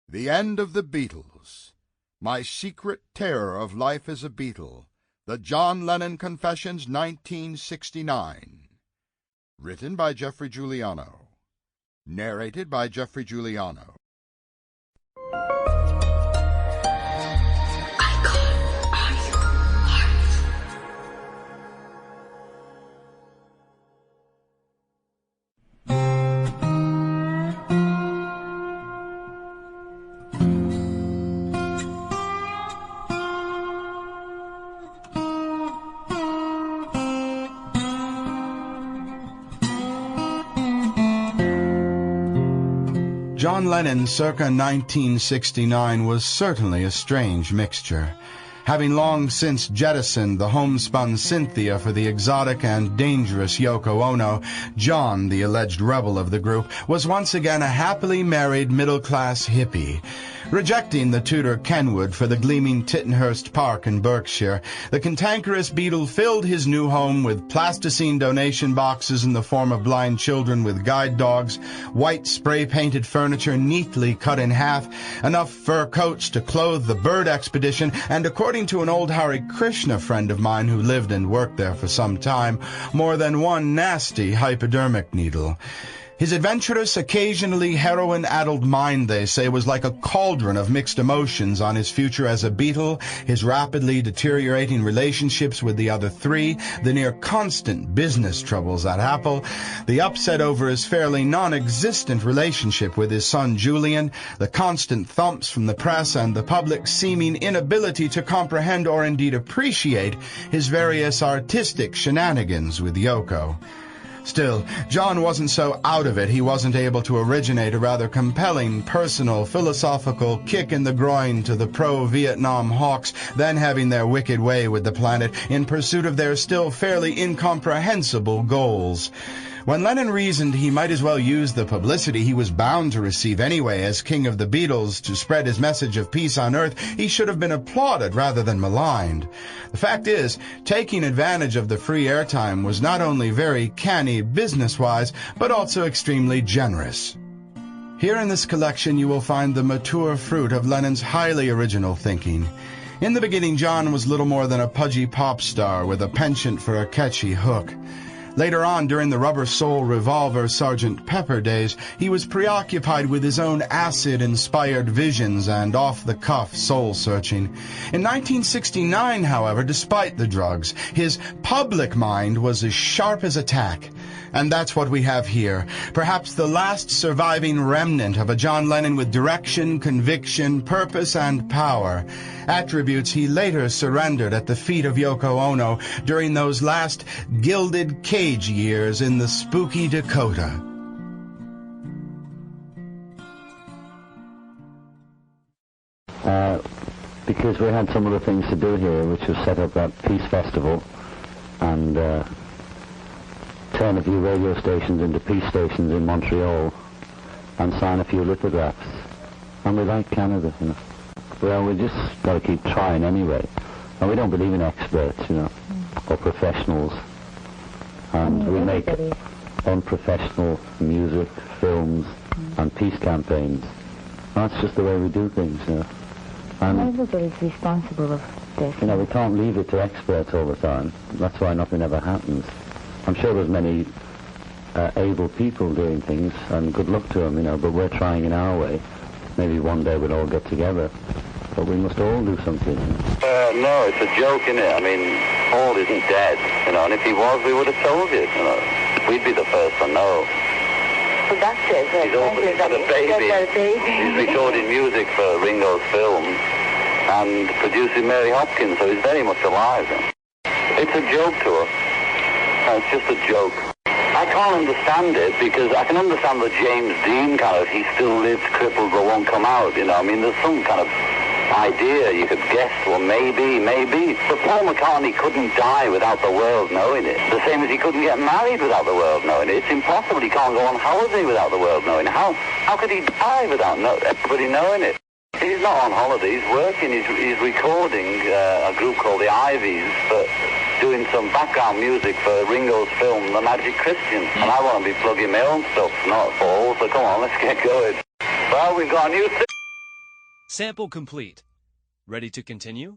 The End of the Beatles. My Secret Terror of Life as a Beatle. The John Lennon Confessions, 1969. Written by Geoffrey Giuliano. Narrated by Geoffrey Giuliano. John Lennon circa 1969 was certainly a strange mixture. Having long since jettisoned the homespun Cynthia for the exotic and dangerous Yoko Ono, John, the alleged rebel of the group, was once again a happily married middle-class hippie. Rejecting the Tudor Kenwood for the gleaming Tittenhurst Park in Berkshire, the cantankerous Beatle filled his new home with plasticine donation boxes in the form of blind children with guide dogs, white spray-painted furniture neatly cut in half, enough fur coats to clothe the bird expedition, and according to an old Hare Krishna friend of mine who lived and worked there for some time, more than one nasty hypodermic needle. His adventurous, occasionally heroin-addled mind, they say, was like a cauldron of mixed emotions on his future as a Beatle, his rapidly deteriorating relationships with the other three, the near-constant business troubles at Apple, the upset over his fairly non-existent relationship with his son Julian, the constant thumps from the press, and the public's seeming inability to comprehend or indeed appreciate his various artistic shenanigans with Yoko. Still, John wasn't so out of it he wasn't able to originate a rather compelling, personal, philosophical kick in the groin to the pro-Vietnam hawks, then having their wicked way with the planet in pursuit of their still fairly incomprehensible goals. When Lennon reasoned he might as well use the publicity he was bound to receive anyway as King of the Beatles to spread his message of peace on Earth, he should have been applauded rather than maligned. The fact is, taking advantage of the free airtime was not only very canny business-wise, but also extremely generous. Here in this collection you will find the mature fruit of Lennon's highly original thinking. In the beginning, John was little more than a pudgy pop star with a penchant for a catchy hook. Later on, during the Rubber Soul Revolver Sgt. Pepper days, he was preoccupied with his own acid-inspired visions and off-the-cuff soul-searching. In 1969, however, despite the drugs, his public mind was as sharp as a tack. And that's what we have here, perhaps the last surviving remnant of a John Lennon with direction, conviction, purpose, and power, attributes he later surrendered at the feet of Yoko Ono during those last gilded cage years in the spooky Dakota. Because we had some other things to do here, which was set up that Peace Festival and turn a few radio stations into peace stations in Montreal and sign a few lithographs. And we like Canada, you know. Well, we just got to keep trying anyway. And we don't believe in experts, you know, or professionals. And we make unprofessional music, films, and peace campaigns. That's just the way we do things, you know. And everybody's responsible of this. You know, we can't leave it to experts all the time. That's why nothing ever happens. I'm sure there's many able people doing things, and good luck to them, you know, but we're trying in our way. Maybe one day we'll all get together, but we must all do something. No, it's a joke, isn't it? I mean, Paul isn't dead, you know, and if he was, we would have told you, you know. We'd be the first to know. Well, that's it. He's got a baby. He's recording music for Ringo's film and producing Mary Hopkins, so he's very much alive. It's a joke to us. It's just a joke. I can't understand it because I can understand the James Dean kind of, he still lives crippled but won't come out, you know. I mean, there's some kind of idea you could guess, well, maybe. But Paul McCartney couldn't die without the world knowing it. The same as he couldn't get married without the world knowing it. It's impossible. He can't go on holiday without the world knowing it. How could he die without everybody knowing it? He's not on holiday, he's working, he's recording a group called the Ivies, but doing some background music for Ringo's film, The Magic Christian. And I want to be plugging my own stuff, not Paul, so come on, let's get going. Well, we've got a new thing. Sample complete. Ready to continue?